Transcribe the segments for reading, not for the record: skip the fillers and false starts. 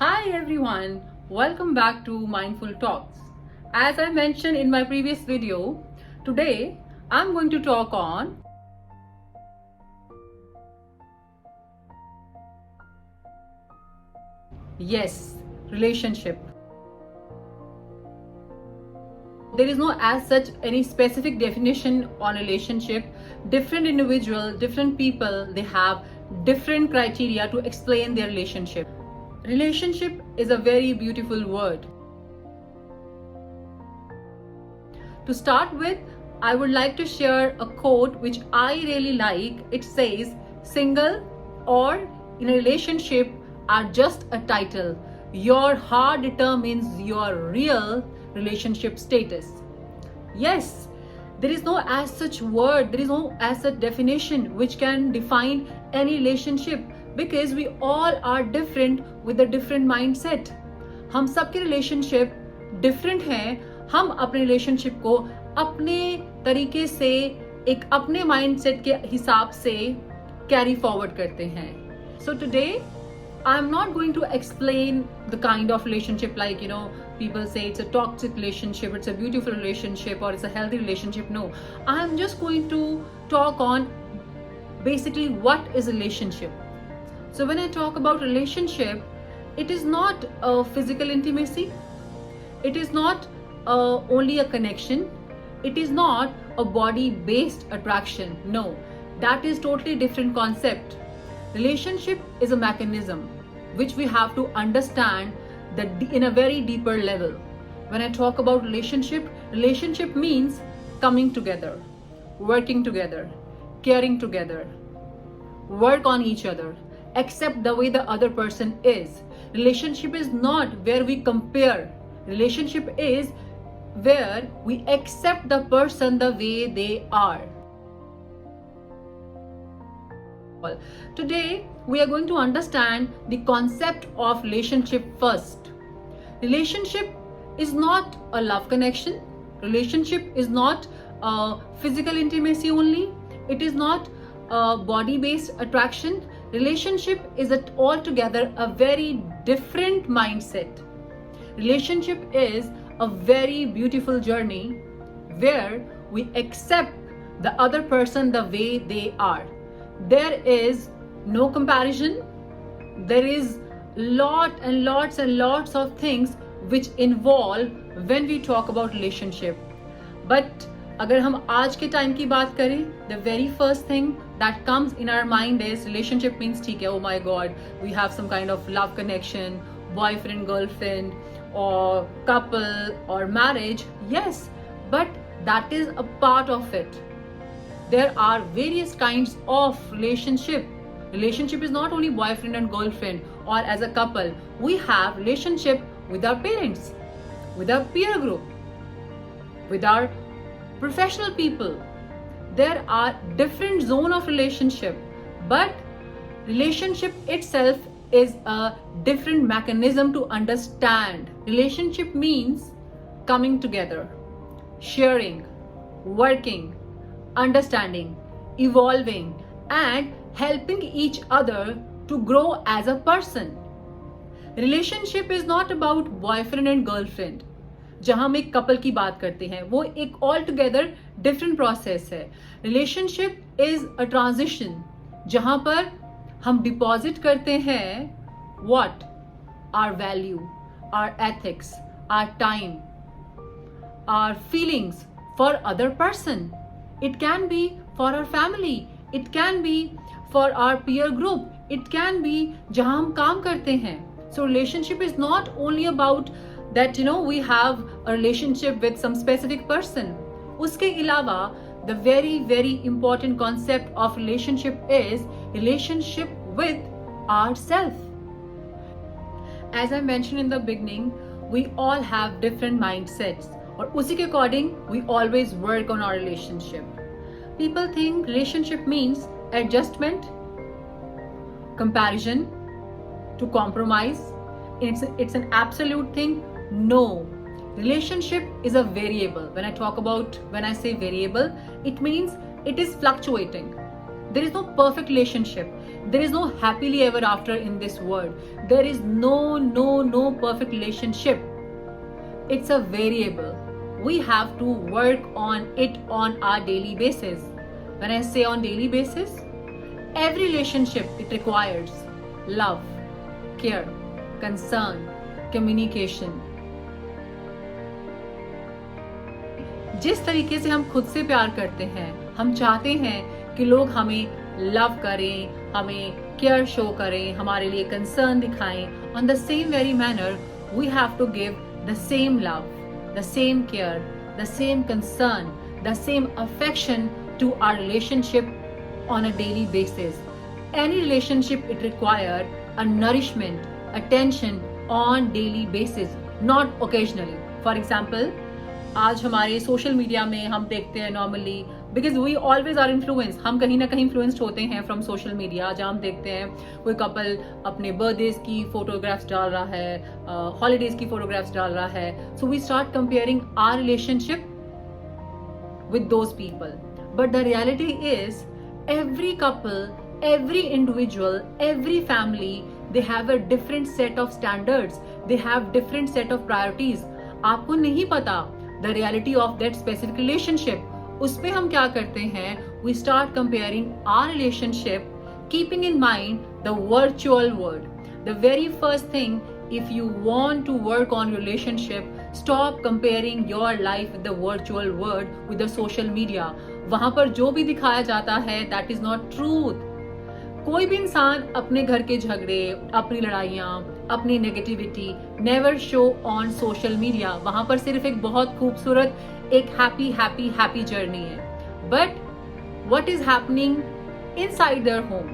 Hi everyone, welcome back to Mindful Talks. As I mentioned in my previous video, today I'm going to talk on relationship. There is no as such any specific definition on relationship. Different individual, different people, they have different criteria to explain their relationship. Relationship is a very beautiful word. To start with, I would like to share a quote which I really like. It says, single or in a relationship are just a title. Your heart determines your real relationship status. Yes, there is no as such word, there is no as such definition which can define any relationship, because we all are different with a different mindset. हम सबके relationship different हैं. हम अपने relationship को अपने तरीके से एक अपने mindset के हिसाब से carry forward करते हैं. So today I'm not going to explain the kind of relationship like, people say it's a toxic relationship, it's a beautiful relationship, or it's a healthy relationship. No, I'm just going to talk on basically what is a relationship. So when I talk about relationship, it is not a physical intimacy. It is not only a connection. It is not a body-based attraction. No, that is totally different concept. Relationship is a mechanism which we have to understand that in a very deeper level. When I talk about relationship means coming together, working together, caring together, work on each other, accept the way the other person is. Relationship is not where we compare. Relationship is where we accept the person the way they are. Today, we are going to understand the concept of relationship first. Relationship is not a love connection. Relationship is not a physical intimacy only. It is not a body-based attraction. Relationship is altogether a very different mindset. Relationship is a very beautiful journey where we accept the other person the way they are. There is no comparison. There is lots and lots of things which involve when we talk about relationship. But अगर हम आज के time की बात करें, the very first thing that comes in our mind is relationship means ठीक है, oh my god, we have some kind of love connection, boyfriend, girlfriend, or couple, or marriage. Yes, but that is a part of it. There are various kinds of relationship. Relationship is not only boyfriend and girlfriend or as a couple. We have relationship with our parents, with our peer group, with our professional people. There are different zone of relationship, but relationship itself is a different mechanism to understand. Relationship means coming together, sharing, working, understanding, evolving, and helping each other to grow as a person. Relationship is not about boyfriend and girlfriend. जहां हम एक couple की बात करते हैं, वो एक all together different process है. रिलेशनशिप इज अ ट्रांजिशन जहां पर हम डिपॉजिट करते हैं what, our value, our ethics, our time, our feelings for other person. It can be for our family. It can be for our peer group. It can be जहाँ हम काम करते हैं. So relationship is not only about that we have a relationship with some specific person. उसके अलावा the very important concept of relationship is relationship with ourselves. As I mentioned in the beginning, we all have different mindsets. और उसी के according we always work on our relationship. People think relationship means adjustment, comparison, to compromise. It's an absolute thing. No, relationship is a variable. When I say variable, it means it is fluctuating. There is no perfect relationship. There is no happily ever after in this world. There is no perfect relationship. It's a variable. We have to work on it on our daily basis. When I say on daily basis, every relationship, it requires love, care, concern, communication. जिस तरीके से हम खुद से प्यार करते हैं, हम चाहते हैं कि लोग हमें लव करें, हमें केयर शो करें, हमारे लिए कंसर्न दिखाएं. On the same very manner we have to give the same love, the same care, the same concern, the same affection to our relationship on a daily basis. Any relationship, it require a nourishment, attention on daily basis, not occasionally. For example, आज हमारे social media में हम देखते हैं normally, because we always are influence, हम कहीं ना कहीं इन्फ्लुएंस्ड होते हैं फ्रॉम सोशल मीडिया. जहाँ हम देखते हैं कोई कपल अपने बर्थडेज की फोटोग्राफ्स डाल रहा है, हॉलीडेज की फोटोग्राफ्स डाल रहा है. So we start comparing our relationship with those people. But the reality is, every couple, every individual, every family, they have a different set of standards. They have different set of priorities. आपको नहीं पता the reality of that specific relationship. उस पे हम क्या करते हैं? We start comparing our relationship, keeping in mind the virtual world. The very first thing, if you want to work on relationship, stop comparing your life with the virtual world, with the social media. वहां पर जो भी दिखाया जाता है, that is not truth. कोई भी इंसान अपने घर के झगड़े, अपनी लड़ाइयाँ, अपनी negativity never show on social media. वहां पर सिर्फ एक बहुत खूबसूरत, एक हैप्पी जर्नी है. But what is happening inside their home,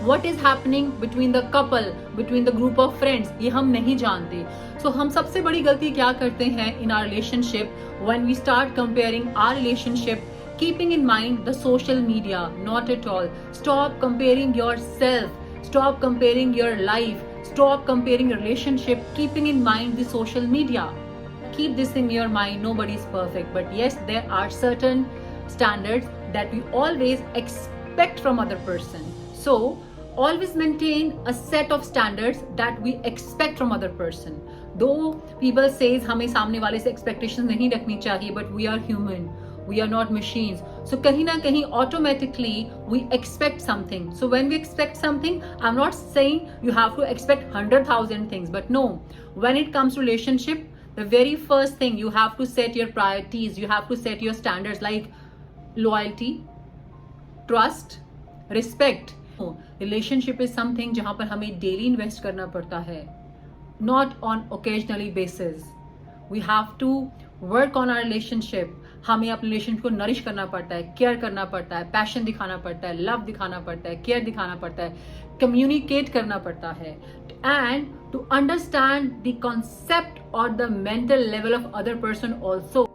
what is happening between the couple, between the group of friends, ये हम नहीं जानते. So हम सबसे बड़ी गलती क्या करते हैं in our relationship, when we start comparing our relationship, keeping in mind the social media. Not at all. Stop comparing yourself, stop comparing your life, stop comparing your relationship, keeping in mind the social media. Keep this in your mind, nobody is perfect, but yes, there are certain standards that we always expect from other person. So always maintain a set of standards that we expect from other person. Though people says हमें सामने वाले से expectations नहीं रखनी चाहिए, but we are human, we are not machines. So कहीं ना कहीं automatically we expect something. So when we expect something, I'm not saying you have to expect 100,000 things, but no, when it comes to relationship, the very first thing, you have to set your priorities, you have to set your standards like loyalty, trust, respect. Relationship is something जहाँ पर हमें daily invest करना पड़ता है, not on occasionally basis. We have to work on our relationship. हमें अपने relationship को nourish करना पड़ता है, care करना पड़ता है, passion दिखाना पड़ता है, love दिखाना पड़ता है, care दिखाना पड़ता है, communicate करना पड़ता है, and to understand the concept or the mental level of other person also.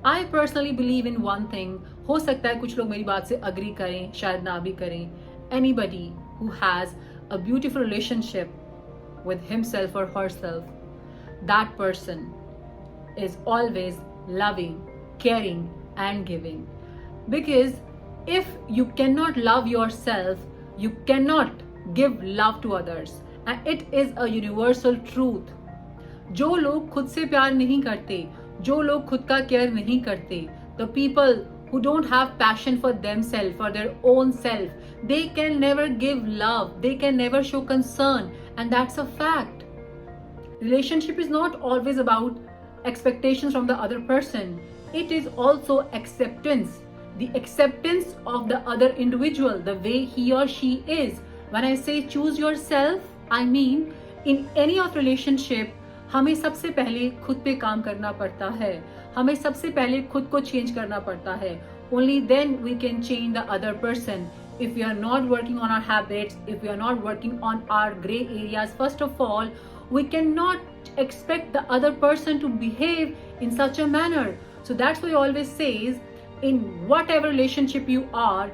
I personally believe in one thing. हो सकता है कुछ लोग मेरी बात से agree करें, शायद ना भी करें. Anybody who has a beautiful relationship with himself or herself, that person is always loving, caring and giving. Because if you cannot love yourself, you cannot give love to others. And it is a universal truth. जो लोग खुद से प्यार नहीं करते, जो लोग खुद का केयर नहीं करते, the people who don't have passion for themselves, for their own self, they can never give love, they can never show concern, and that's a fact. Relationship is not always about expectations from the other person. It is also acceptance, the acceptance of the other individual, the way he or she is. When I say choose yourself, I mean in any of relationship, हमें सबसे पहले खुद पे काम करना पड़ता है, हमें सबसे पहले खुद को चेंज करना पड़ता है. Only then we can change the other person. If we are not working on our habits, if we are not working on our gray areas, first of all, we cannot expect the other person to behave in such a manner. So that's why I always says, in whatever relationship you are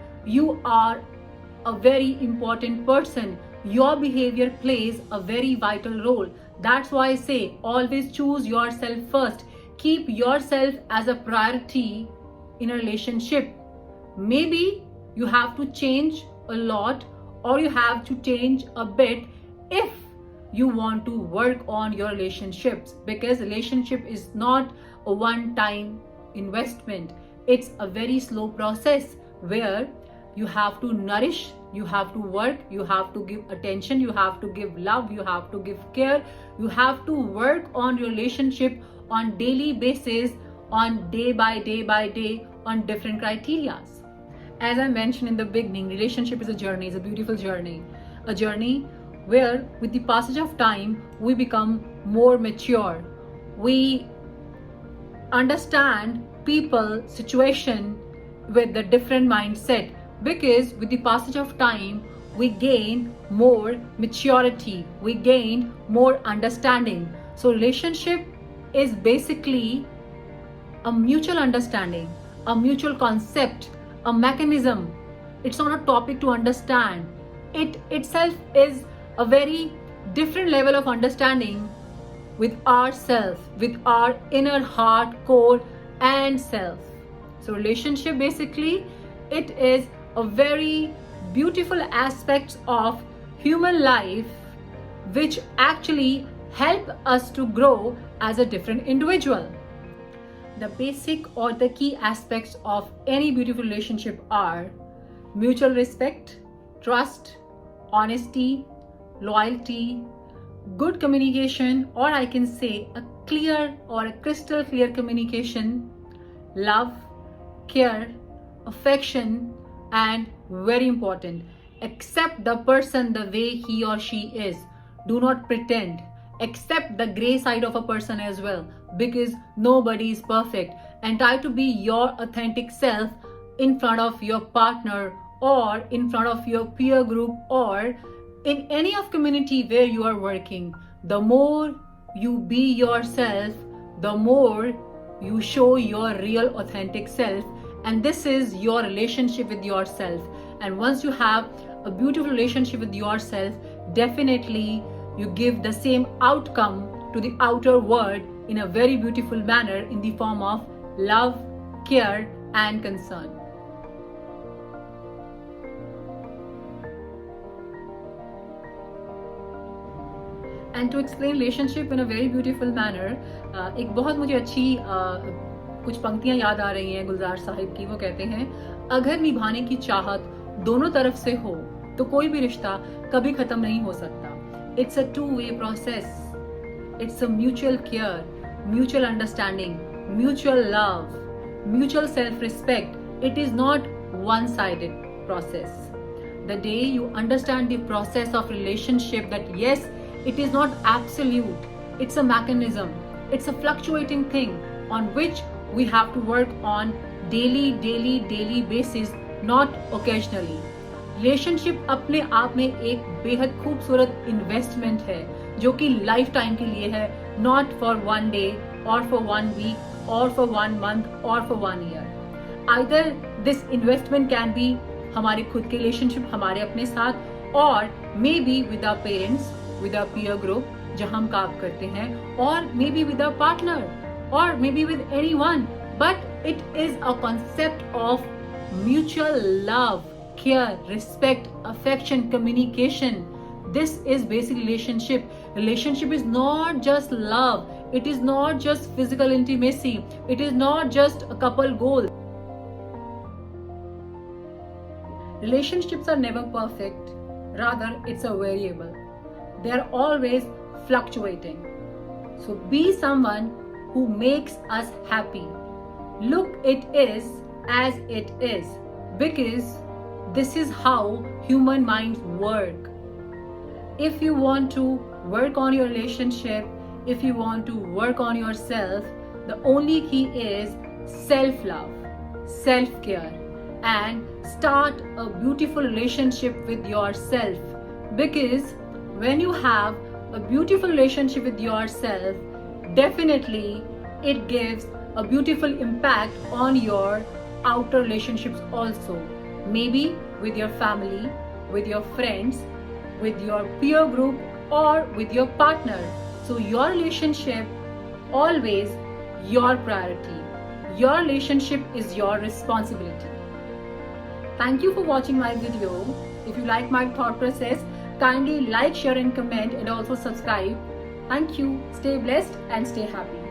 a very important person. Your behavior plays a very vital role. That's why I say always choose yourself first. Keep yourself as a priority in a relationship, maybe you have to change a lot or you have to change a bit if you want to work on your relationships, because relationship is not a one-time investment. It's a very slow process where you have to nourish, you have to work, you have to give attention, you have to give love, you have to give care, you have to work on your relationship on daily basis, on day by day, on different criterias. As I mentioned in the beginning, relationship is a journey, it's a beautiful journey. A journey where with the passage of time, we become more mature. We understand people, situation with the different mindset, because with the passage of time, we gain more maturity, we gain more understanding. So relationship is basically a mutual understanding, a mutual concept, a mechanism. It's not a topic to understand. It itself is a very different level of understanding with ourself, with our inner heart, core and self. So relationship basically, it is a very beautiful aspect of human life which actually help us to grow as a different individual. The basic or the key aspects of any beautiful relationship are mutual respect, trust, honesty, loyalty, good communication, or I can say a clear or a crystal clear communication, love, care, affection, and very important, accept the person the way he or she is. Do not pretend. Accept the gray side of a person as well, because nobody is perfect, and try to be your authentic self in front of your partner or in front of your peer group or in any of community where you are working. The more you be yourself, the more you show your real authentic self, and this is your relationship with yourself. And once you have a beautiful relationship with yourself, definitely you give the same outcome to the outer world in a very beautiful manner in the form of love, care and concern. And to explain relationship in a very beautiful manner, एक बहुत मुझे अच्छी कुछ पंक्तियां याद आ रही हैं गुलजार साहिब की। वो कहते हैं, अगर निभाने की चाहत दोनों तरफ से हो तो कोई भी रिश्ता कभी खत्म नहीं हो सकता। It's a two-way process. It's a mutual care, mutual understanding, mutual love, mutual self-respect. It is not one-sided process. The day you understand the process of relationship, that yes, it is not absolute. It's a mechanism. It's a fluctuating thing on which we have to work on daily basis, not occasionally. Relationship अपने आप में एक बेहद खूबसूरत investment है जो कि life time के लिए है, नॉट फॉर वन डे और फॉर वन वीक और फॉर वन मंथ और for one year. Either this investment can be हमारे खुद के रिलेशनशिप हमारे अपने साथ, और maybe with our parents, with our peer group जहां हम काम करते हैं, और maybe with our partner, or maybe with anyone, but it is a concept of mutual love, care, respect, affection, communication. This is basic relationship. Relationship is not just love, it is not just physical intimacy, it is not just a couple goal. Relationships are never perfect, rather it's a variable. They are always fluctuating. So be someone who makes us happy. Look it is as it is, because this is how human minds work. If you want to work on your relationship, if you want to work on yourself, the only key is self-love, self-care, and start a beautiful relationship with yourself. Because when you have a beautiful relationship with yourself, definitely it gives a beautiful impact on your outer relationships also. Maybe with your family, with your friends, with your peer group, or with your partner. So your relationship always your priority. your relationship is your responsibility. Thank you for watching my video. If you like my thought process, kindly like, share and comment, and also subscribe. Thank you. Stay blessed and stay happy.